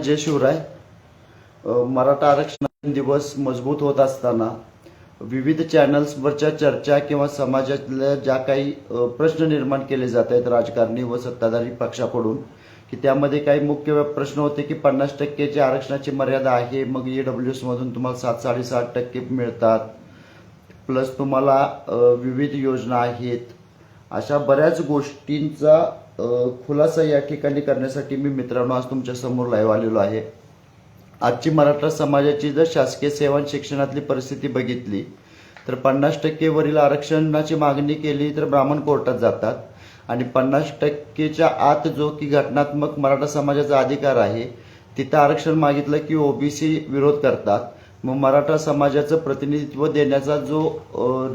जय शिवराय. मराठा आरक्षण दिवस मजबूत होत असताना विविध चॅनल्सवरच्या चर्चा किंवा समाजातल्या ज्या काही प्रश्न निर्माण केले जात आहेत राजकारणी व सत्ताधारी पक्षाकडून की त्यामध्ये काही मुख्य प्रश्न होते की 50% आरक्षणाची मर्यादा आहे, मग EWS मधून तुम्हाला 7-7.5% मिळतात, प्लस तुम्हाला विविध योजना आहेत. अशा बऱ्याच गोष्टींचा खुलासा या ठिकाणी करण्यासाठी मी मित्रांनो आज तुमच्या समोर लाईव्ह आलेलो आहे. आजची मराठा समाजाची जर शासकीय सेवा आणि शिक्षणातली परिस्थिती बघितली तर 50% वरील आरक्षणाची मागणी केली तर ब्राह्मण कोर्टात जातात आणि 50%च्या आत जो की घटनात्मक मराठा समाजाचा अधिकार आहे तिथं आरक्षण मागितलं की ओबीसी विरोध करतात. मग मराठा समाजाचं प्रतिनिधित्व देण्याचा जो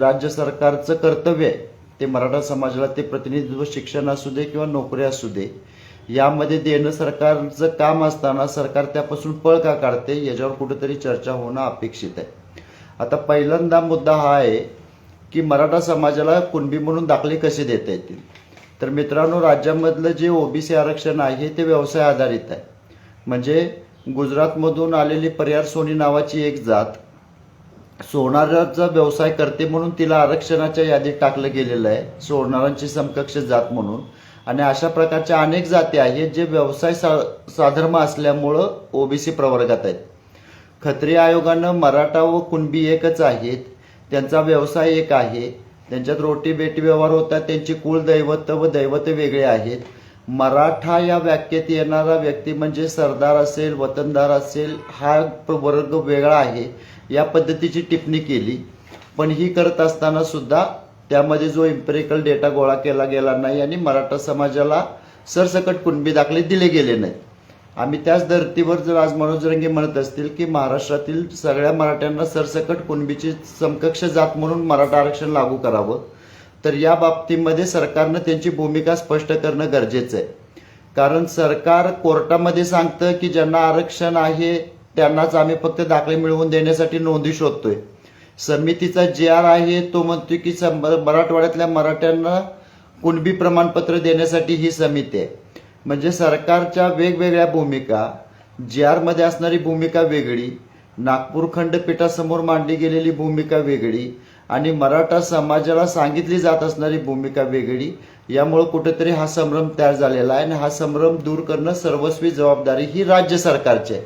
राज्य सरकारचं कर्तव्य आहे ते मराठा समाजाला ते प्रतिनिधित्व शिक्षण असू दे किंवा नोकरी असू दे यामध्ये देणं सरकारचं काम असताना सरकार त्यापासून पळ का काढते याच्यावर कुठेतरी चर्चा होणं अपेक्षित आहे. आता पहिल्यांदा मुद्दा हा आहे की मराठा समाजाला कुणबी म्हणून दाखले कसे देता येतील. तर मित्रांनो, राज्यामधलं जे ओबीसी आरक्षण आहे ते व्यवसाय आधारित आहे. म्हणजे गुजरातमधून आलेली परियार सोनी नावाची एक जात सोनाराचा व्यवसाय करते म्हणून तिला आरक्षणाच्या यादीत टाकलं गेलेलं आहे, सोनारांची समकक्ष जात म्हणून. आणि अशा प्रकारच्या अनेक जाती आहेत जे व्यवसाय साधर्म असल्यामुळं ओबीसी प्रवर्गात आहेत. खत्री आयोगानं मराठा व कुणबी एकच आहेत, त्यांचा व्यवसाय एक आहे, त्यांच्यात रोटी बेटी व्यवहार होतात, त्यांची कुळ दैवत व दैवत वेगळे आहेत. मराठा या व्याख्येत येणारा व्यक्ती म्हणजे सरदार असेल, वतनदार असेल, हा वर्ग वेगळा आहे या पद्धतीची टिप्पणी केली. पण ही करत असताना सुद्धा त्यामध्ये जो इम्पेरिकल डेटा गोळा केला गेला नाही आणि मराठा समाजाला सरसकट कुणबी दाखले दिले गेले नाहीत. आम्ही त्याच धर्तीवर जर आज मनोज जरांगे म्हणत असतील की महाराष्ट्रातील सगळ्या मराठ्यांना सरसकट कुणबीची समकक्ष जात म्हणून मराठा आरक्षण लागू करावं तर या बाबतीमध्ये सरकारनं त्यांची भूमिका स्पष्ट करणं गरजेचं आहे. कारण सरकार कोर्टामध्ये सांगतं की ज्यांना आरक्षण आहे त्यांनाच आम्ही फक्त दाखले मिळवून देण्यासाठी नोंदी शोधतोय. समितीचा JR आहे तो म्हणतोय की मराठवाड्यातल्या मराठ्यांना कुणबी प्रमाणपत्र देण्यासाठी ही समिती आहे. म्हणजे सरकारच्या वेगवेगळ्या भूमिका, JR मध्ये असणारी भूमिका वेगळी, नागपूर खंडपीठासमोर मांडली गेलेली भूमिका वेगळी आणि मराठा समाजाला सांगितली जात असणारी भूमिका वेगळी. यामुळे कुठेतरी हा संभ्रम तयार झालेला आहे आणि हा संभ्रम दूर करणं सर्वस्वी जबाबदारी ही राज्य सरकारची आहे.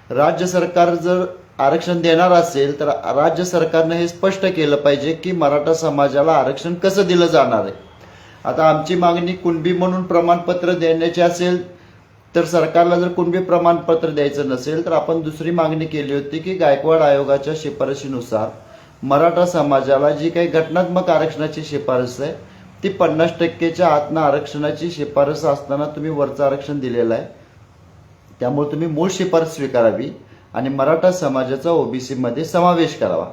राज्य सरकार जर आरक्षण देणार असेल तर राज्य सरकारने हे स्पष्ट केलं पाहिजे की मराठा समाजाला आरक्षण कसं दिलं जाणार आहे. आता आमची मागणी कुणबी म्हणून प्रमाणपत्र देण्याची असेल तर सरकारला जर कुणबी प्रमाणपत्र द्यायचं नसेल तर आपण दुसरी मागणी केली होती की गायकवाड आयोगाच्या शिफारशीनुसार मराठा समाजाला जी काही घटनात्मक आरक्षणाची शिफारस आहे ती 50%च्या आतनं आरक्षणाची शिफारस असताना तुम्ही वरचं आरक्षण दिलेलं आहे, त्यामुळे तुम्ही मूळ शिफारस स्वीकारावी आणि मराठा समाजाचा ओबीसी मध्ये समावेश करावा.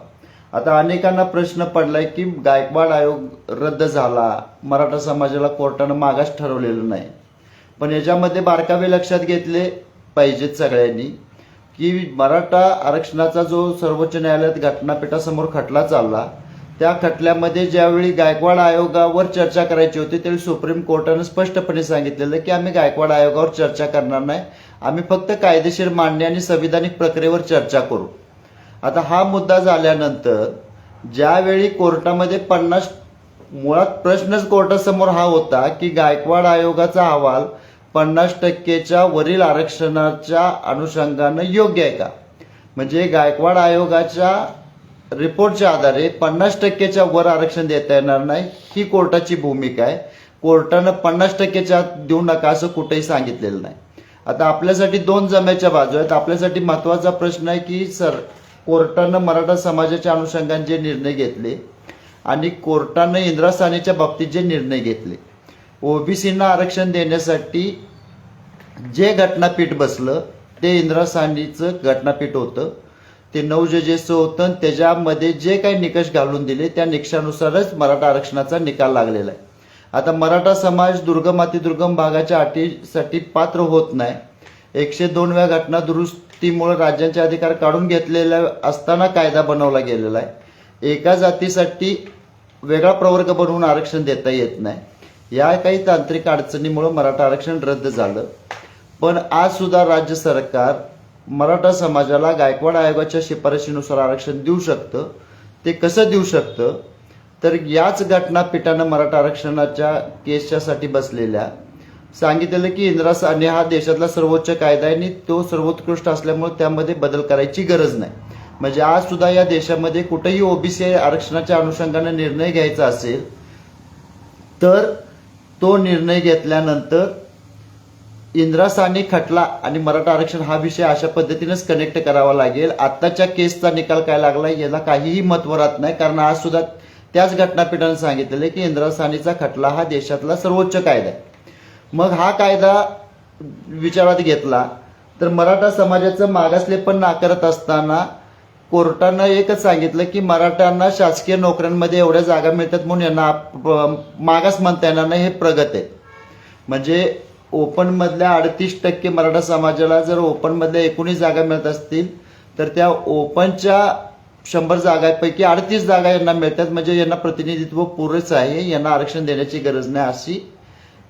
आता अनेकांना प्रश्न पडलाय की गायकवाड आयोग रद्द झाला, मराठा समाजाला कोर्टानं मागास ठरवलेलं नाही. पण याच्यामध्ये बारकावे लक्षात घेतले पाहिजेत सगळ्यांनी की मराठा आरक्षणाचा जो सर्वोच्च न्यायालयात घटनापीठासमोर खटला चालला त्या खटल्यामध्ये ज्यावेळी गायकवाड आयोगावर चर्चा करायची होती त्यावेळी सुप्रीम कोर्टानं स्पष्टपणे सांगितलेलं की आम्ही गायकवाड आयोगावर चर्चा करणार नाही, आम्ही फक्त कायदेशीर मांडणी आणि संविधानिक प्रक्रियेवर चर्चा करू. आता हा मुद्दा झाल्यानंतर ज्यावेळी कोर्टामध्ये मुळात प्रश्नच कोर्टासमोर हा होता की गायकवाड आयोगाचा अहवाल 50%च्या वरील आरक्षणाच्या अनुषंगानं योग्य आहे का. म्हणजे गायकवाड आयोगाच्या रिपोर्टच्या आधारे 50%च्या वर आरक्षण देता येणार नाही ही कोर्टाची भूमिका आहे. कोर्टानं 50%च्या देऊ नका असं कुठेही सांगितलेलं नाही. आता आपल्यासाठी दोन जमेच्या बाजू आहेत. आपल्यासाठी महत्वाचा प्रश्न आहे की कोर्टानं मराठा समाजाच्या अनुषंगाने जे निर्णय घेतले आणि कोर्टानं इंदिरासानीच्या बाबतीत जे निर्णय घेतले, ओबीसींना आरक्षण देण्यासाठी जे घटनापीठ बसलं ते इंदिरासानीचं घटनापीठ होतं, ते 9 जजेसचं होतं आणि त्याच्यामध्ये जे काही निकष घालून दिले त्या निकषानुसारच मराठा आरक्षणाचा निकाल लागलेला आहे. आता मराठा समाज दुर्गम अतिदुर्गम भागाच्या अटीसाठी पात्र होत नाही. 102 व्या घटना दुरुस्तीमुळे राज्यांचे अधिकार काढून घेतलेल्या असताना कायदा बनवला गेलेला आहे. एका जातीसाठी वेगळा प्रवर्ग बनवून आरक्षण देता येत नाही. या काही तांत्रिक अडचणीमुळे मराठा आरक्षण रद्द झालं. पण आज सुद्धा राज्य सरकार मराठा समाजाला गायकवाड आयोगाच्या शिफारशीनुसार आरक्षण देऊ शकतं. ते कसं देऊ शकतं तर याच घटनापीठानं मराठा आरक्षणाच्या केसच्यासाठी बसलेल्या सांगितलेलं की इंदिरा साने हा देशातला सर्वोच्च कायदा आहे आणि तो सर्वोत्कृष्ट असल्यामुळे त्यामध्ये बदल करायची गरज नाही. म्हणजे आज सुद्धा या देशामध्ये कुठेही ओबीसी आरक्षणाच्या अनुषंगाने निर्णय घ्यायचा असेल तर तो निर्णय घेतल्यानंतर इंदिरा साने खटला आणि मराठा आरक्षण हा विषय अशा पद्धतीनेच कनेक्ट करावा लागेल. आत्ताच्या केसचा निकाल काय लागला याला काहीही महत्व राहत नाही, कारण आज सुद्धा त्याच घटनापीठाने सांगितलेले की इंदिरा सानेचा खटला हा देशातला सर्वोच्च कायदा आहे. मग हा कायदा विचारात घेतला तर मराठा समाजाचं मागासलेपण नाकारत असताना कोर्टानं एकच सांगितलं की मराठ्यांना शासकीय नोकऱ्यांमध्ये एवढ्या जागा मिळतात म्हणून यांना मागास म्हणता येणार नाही, हे प्रगत आहे. म्हणजे ओपन मधल्या 38% मराठा समाजाला जर ओपन मधल्या 19 जागा मिळत असतील तर त्या ओपनच्या 100 जागांपैकी 38 जागा यांना मिळतात. म्हणजे यांना प्रतिनिधित्व पुरेच आहे, यांना आरक्षण देण्याची गरज नाही अशी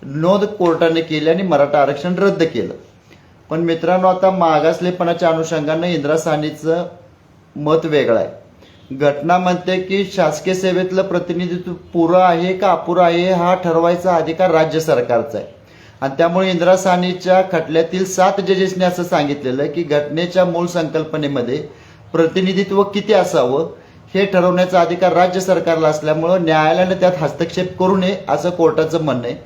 नोंद कोर्टाने केली आणि मराठा आरक्षण रद्द केलं. पण मित्रांनो, आता मागासलेपणाच्या अनुषंगानं इंदिरा सानेचं मत वेगळं आहे. घटना म्हणते की शासकीय सेवेतलं प्रतिनिधित्व पुरं आहे का अपुरं आहे हा ठरवायचा अधिकार राज्य सरकारचा आहे. आणि त्यामुळे इंदिरा सानेच्या खटल्यातील 7 जजेसने असं सांगितलेलं की घटनेच्या मूळ संकल्पनेमध्ये प्रतिनिधित्व किती असावं हे ठरवण्याचा अधिकार राज्य सरकारला असल्यामुळं न्यायालयाने त्यात हस्तक्षेप करू नये असं कोर्टाचं म्हणणं आहे.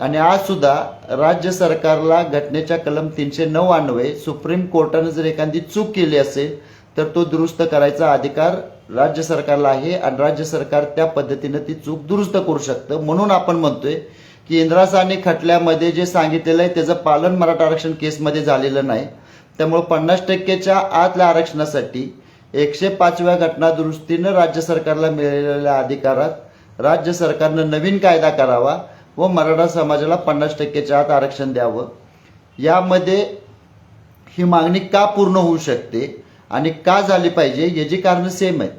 आणि आज सुद्धा राज्य सरकारला घटनेच्या कलम 309 अन्वये सुप्रीम कोर्टाने जर एखादी चूक केली असेल तर तो दुरुस्त करायचा अधिकार राज्य सरकारला आहे आणि राज्य सरकार त्या पद्धतीने ती चूक दुरुस्त करू शकतं. म्हणून आपण म्हणतोय की इंदिरा साने खटल्यामध्ये जे सांगितलेलं आहे त्याचं पालन मराठा आरक्षण केसमध्ये झालेलं नाही. त्यामुळे 50%च्या आतल्या आरक्षणासाठी 105व्या घटना दुरुस्तीनं राज्य सरकारला मिळालेल्या अधिकारात राज्य सरकारनं नवीन कायदा करावा व मराठा समाजाला 50%च्या आत आरक्षण द्यावं. यामध्ये ही मागणी का पूर्ण होऊ शकते आणि का झाली पाहिजे याची कारणं सेम आहेत.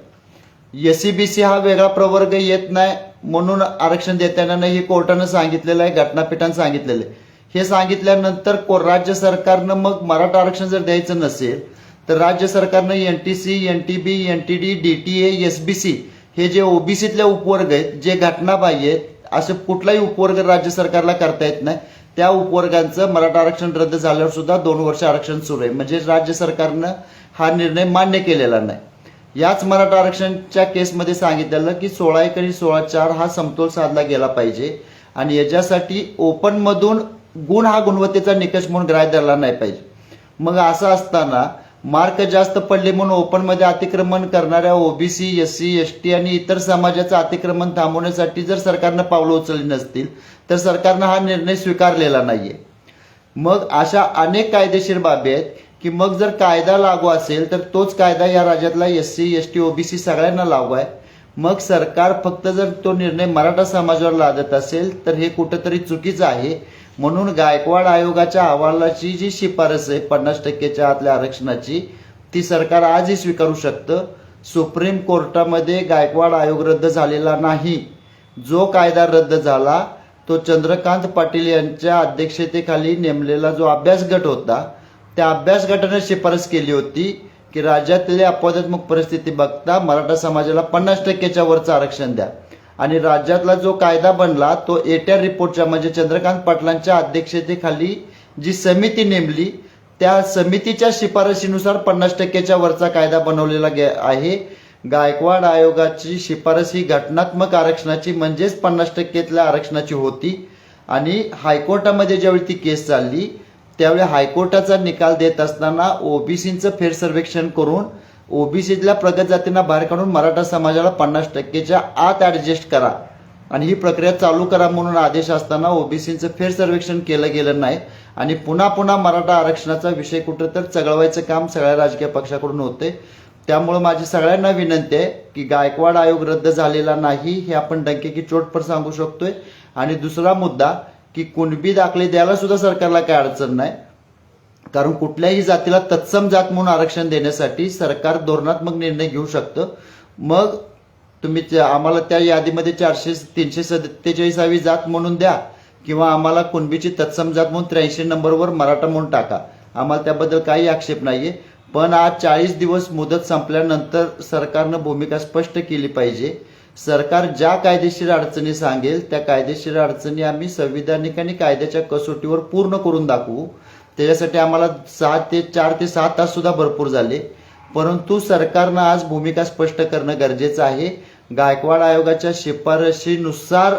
एससीबीसी हा वेगळा प्रवर्ग येत नाही म्हणून आरक्षण देताना नाही, हे कोर्टानं सांगितलेलं आहे, घटनापीठानं सांगितलेलं आहे. हे सांगितल्यानंतर राज्य सरकारनं मग मराठा आरक्षण जर द्यायचं नसेल तर राज्य सरकारनं NTC, NTB, NTD, DTA, SBC हे जे ओबीसीतले उपवर्ग आहेत, जे घटनाबाह्य आहेत, असं कुठलाही उपवर्ग राज्य सरकारला करता येत नाही. त्या उपवर्गांचं मराठा आरक्षण रद्द झाल्यावर सुद्धा 2 वर्ष आरक्षण सुरू आहे. म्हणजे राज्य सरकारनं हा निर्णय मान्य केलेला नाही. याच मराठा आरक्षणच्या केसमध्ये सांगितलेलं की 16:1:16:4 हा समतोल साधला गेला पाहिजे आणि याच्यासाठी ओपन मधून गुण हा गुणवत्तेचा निकष म्हणून ग्राह्य धरला नाही पाहिजे. मग असं असताना मार्क जास्त पडले म्हणून ओपन मध्ये अतिक्रमण करणाऱ्या ओबीसी, एससी, एसटी आणि इतर समाजाचं अतिक्रमण थांबवण्यासाठी जर सरकारनं पावलं उचलली नसतील तर सरकारनं हा निर्णय स्वीकारलेला नाहीये. मग अशा अनेक कायदेशीर बाबी आहेत की मग जर कायदा लागू असेल तर तोच कायदा या राज्यातला एससी, एसटी, ओबीसी सगळ्यांना लागू आहे. मग सरकार फक्त जर तो निर्णय मराठा समाजावर लादत असेल तर हे कुठंतरी चुकीचं आहे. म्हणून गायकवाड आयोगाच्या अहवालाची जी शिफारस आहे 50%च्या आतल्या आरक्षणाची, ती सरकार आजही स्वीकारू शकतं. सुप्रीम कोर्टामध्ये गायकवाड आयोग रद्द झालेला नाही. जो कायदा रद्द झाला तो चंद्रकांत पाटील यांच्या अध्यक्षतेखाली नेमलेला जो अभ्यास गट होता त्या अभ्यास गटाने शिफारस केली होती की राज्यातली अपवादात्मक परिस्थिती बघता मराठा समाजाला 50%च्या वरचं आरक्षण द्या. आणि राज्यातला जो कायदा बनला तो एटीआर रिपोर्टच्या म्हणजे चंद्रकांत पाटलांच्या अध्यक्षतेखाली जी समिती नेमली त्या समितीच्या शिफारशीनुसार 50%च्या वरचा कायदा बनवलेला आहे. गायकवाड आयोगाची शिफारस ही घटनात्मक आरक्षणाची म्हणजेच 50%तल्या आरक्षणाची होती. आणि हायकोर्टामध्ये ज्यावेळी ती केस चालली त्यावेळी हायकोर्टाचा निकाल देत असताना ओबीसीचं फेरसर्वेक्षण करून ओबीसीतल्या प्रगत जातींना बाहेर काढून मराठा समाजाला 50%च्या आत ऍडजस्ट करा आणि ही प्रक्रिया चालू करा म्हणून आदेश असताना ओबीसीचं फेरसर्वेक्षण केलं गेलं नाही आणि पुन्हा पुन्हा मराठा आरक्षणाचा विषय कुठं तर चघळवायचं काम सगळ्या राजकीय पक्षाकडून होते. त्यामुळे माझी सगळ्यांना विनंती आहे की गायकवाड आयोग रद्द झालेला नाही हे आपण डंके चोटपर सांगू शकतोय. आणि दुसरा मुद्दा की कुणबी दाखले द्यायला सुद्धा सरकारला काही अडचण नाही, कारण कुठल्याही जातीला तत्सम जात म्हणून आरक्षण देण्यासाठी सरकार धोरणात्मक निर्णय घेऊ शकतं. मग तुम्ही आम्हाला त्या यादीमध्ये 347वी जात म्हणून द्या किंवा आम्हाला कुणबीची तत्सम जात म्हणून 83 नंबरवर मराठा म्हणून टाका, आम्हाला त्याबद्दल काही आक्षेप नाहीये. पण आज 40 दिवस मुदत संपल्यानंतर सरकारनं भूमिका स्पष्ट केली पाहिजे. सरकार ज्या कायदेशीर अडचणी सांगेल त्या कायदेशीर अडचणी आम्ही संविधानिक आणि कायद्याच्या कसोटीवर पूर्ण करून दाखवू. त्याच्यासाठी आम्हाला 4 ते 6 तास सुद्धा भरपूर झाले. परंतु सरकारनं आज भूमिका स्पष्ट करणं गरजेचं आहे. गायकवाड आयोगाच्या शिफारशीनुसार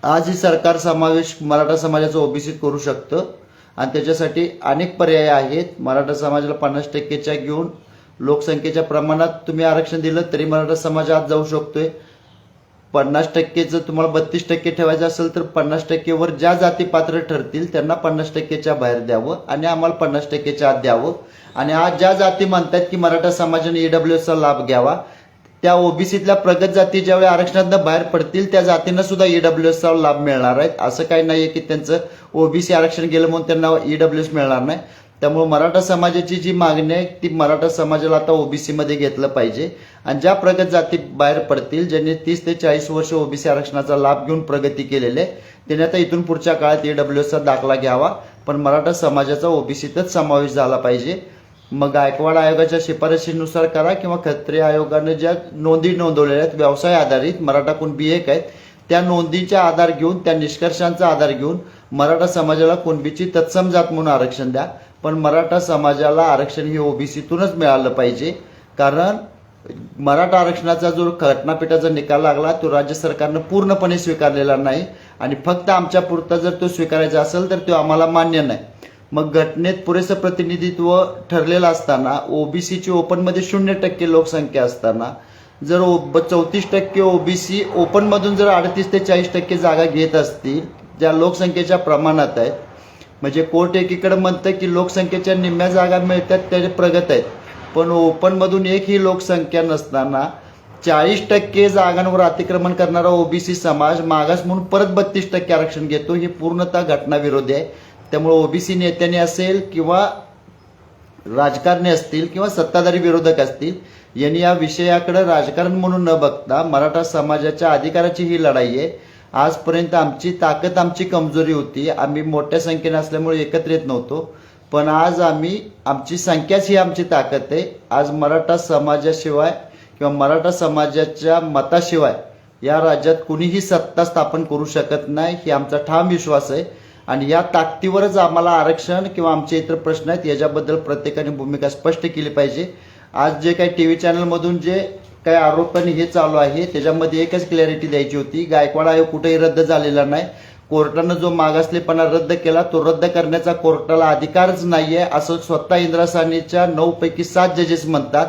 आज ही सरकार समावेश मराठा समाजाचा ओबीसीत करू शकतं आणि त्याच्यासाठी अनेक पर्याय आहेत. मराठा समाजाला 50% घेऊन लोकसंख्येच्या प्रमाणात तुम्ही आरक्षण दिलं तरी मराठा समाज आज जाऊ शकतोय. 50% तुम्हाला 32% ठेवायचं असेल तर 50%वर ज्या जाती पात्र ठरतील त्यांना 50%च्या बाहेर द्यावं आणि आम्हाला 50%च्या आत द्यावं. आणि आज ज्या जाती म्हणतात की मराठा समाजाने ईडब्ल्यूएसचा लाभ घ्यावा, त्या ओबीसीतल्या प्रगत जाती ज्यावेळी आरक्षणातनं बाहेर पडतील त्या जातींना सुद्धा ईडब्ल्यूएसचा लाभ मिळणार आहे. असं काही नाहीये की त्यांचं ओबीसी आरक्षण गेलं म्हणून त्यांना ईडब्ल्यूएस मिळणार नाही. त्यामुळे मराठा समाजाची जी मागणी आहे ती मराठा समाजाला आता ओबीसी मध्ये घेतलं पाहिजे. आणि ज्या प्रगत जाती बाहेर पडतील, ज्यांनी 30 ते 40 वर्ष ओबीसी आरक्षणाचा लाभ घेऊन प्रगती केलेली आहे, त्यांनी आता इथून पुढच्या काळात ईडब्ल्यूएसचा दाखला घ्यावा. पण मराठा समाजाचा ओबीसीतच समावेश झाला पाहिजे. मग गायकवाड आयोगाच्या शिफारशीनुसार करा किंवा खत्रे आयोगाने ज्या नोंदी नोंदवलेल्या आहेत व्यवसाय आधारित मराठा कुणबी एक आहेत, त्या नोंदीचा आधार घेऊन त्या निष्कर्षांचा आधार घेऊन मराठा समाजाला कुणबीची तत्सम जात म्हणून आरक्षण द्या. पण मराठा समाजाला आरक्षण हे ओबीसीतूनच मिळालं पाहिजे. कारण मराठा आरक्षणाचा जो घटनापीठाचा निकाल लागला तो राज्य सरकारनं पूर्णपणे स्वीकारलेला नाही आणि फक्त आमच्या पुरता जर तो स्वीकारायचा असेल तर तो आम्हाला मान्य नाही. मग घटनेत पुरेसं प्रतिनिधित्व ठरलेलं असताना ओबीसीची ओपनमध्ये 0% लोकसंख्या असताना जर 34% ओबीसी ओपनमधून जर 38 ते 40% जागा घेत असतील ज्या लोकसंख्येच्या प्रमाणात आहेत, म्हणजे कोर्ट एकीकडे म्हणतं की लोकसंख्येच्या निम्म्या जागा मिळतात ते प्रगत आहेत, पण ओपनमधून एकही लोकसंख्या नसताना 40% जागांवर अतिक्रमण करणारा ओबीसी समाज मागास म्हणून परत 32% आरक्षण घेतो, हे पूर्णतः घटनाविरोधी आहे. त्यामुळे ओबीसी नेत्यांनी असेल किंवा राजकारणी असतील किंवा सत्ताधारी विरोधक असतील यांनी या विषयाकडे राजकारण म्हणून न बघता मराठा समाजाच्या अधिकाराची ही लढाई आहे. आजपर्यंत आमची ताकद आमची कमजोरी होती, आम्ही मोठ्या संख्येने असल्यामुळे एकत्र येत नव्हतो. पण आज आमची संख्याच ही आमची ताकद आहे. आज मराठा समाजाशिवाय किंवा मराठा समाजाच्या मताशिवाय या राज्यात कुणीही सत्ता स्थापन करू शकत नाही, ही आमचा ठाम विश्वास आहे. आणि या ताकदीवरच आम्हाला आरक्षण किंवा आमचे इतर प्रश्न आहेत याच्याबद्दल प्रत्येकाने भूमिका स्पष्ट केली पाहिजे. आज जे काही टीव्ही चॅनलमधून जे काही आरोपांनी हे चालू आहे त्याच्यामध्ये एकच क्लॅरिटी द्यायची होती, गायकवाड आयोग कुठेही रद्द झालेला नाही. कोर्टानं जो मागासलेपणा रद्द केला तो रद्द करण्याचा कोर्टाला अधिकारच नाहीये असं स्वतः इंद्रासानीच्या 9 पैकी 7 जजेस म्हणतात.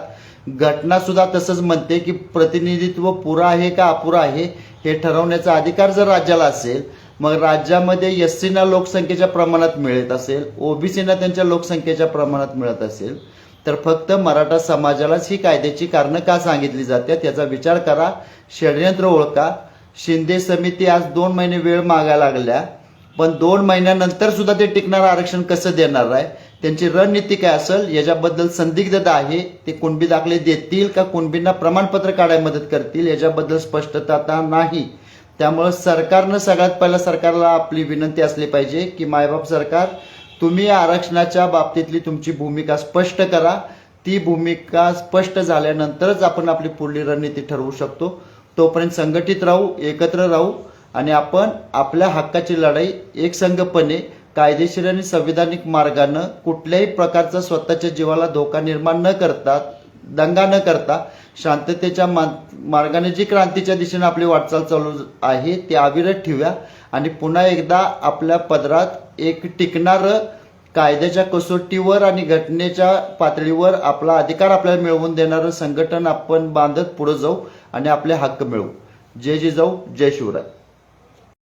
घटना सुद्धा तसंच म्हणते की प्रतिनिधित्व पुरा आहे का अपुरा आहे हे ठरवण्याचा अधिकार जर राज्याला असेल, मग राज्यामध्ये एससीना लोकसंख्येच्या प्रमाणात मिळत असेल, ओबीसीना त्यांच्या लोकसंख्येच्या प्रमाणात मिळत असेल, तर फक्त मराठा समाजालाच ही कायद्याची कारणं का सांगितली जातात याचा विचार करा, षडयंत्र ओळखा. शिंदे समिती आज 2 महिने वेळ मागायला लागल्या, पण 2 महिन्यानंतर सुद्धा ते टिकणारं आरक्षण कसं देणार आहे, त्यांची रणनीती काय असेल याच्याबद्दल संदिग्धता आहे. ते कुणबी दाखले देतील का कुणबींना प्रमाणपत्र काढायला मदत करतील याच्याबद्दल स्पष्टता आता नाही. त्यामुळे सरकारनं सगळ्यात पहिला सरकारला आपली विनंती असली पाहिजे की मायबाप सरकार, तुम्ही आरक्षणाच्या बाबतीतली तुमची भूमिका स्पष्ट करा. ती भूमिका स्पष्ट झाल्यानंतरच आपण आपली पुढली रणनीती ठरवू शकतो. तोपर्यंत संघटित राहू, एकत्र राहू आणि आपण आपल्या हक्काची लढाई एकसंघपणे कायदेशीर आणि संविधानिक मार्गानं कुठल्याही प्रकारचा स्वतःच्या जीवाला धोका निर्माण न करता, दंगा न करता शांततेच्या मार्गाने जी क्रांतीच्या दिशेने आपली वाटचाल चालू आहे ती अविरत ठेवूया आणि पुन्हा एकदा आपल्या पदरात एक टिकणारं कायद्याच्या कसोटीवर आणि घटनेच्या पातळीवर आपला अधिकार आपल्याला मिळवून देणारं संघटन आपण बांधत पुढे जाऊ आणि आपले हक्क मिळवू. जय जिजाऊ, जय शिवराय.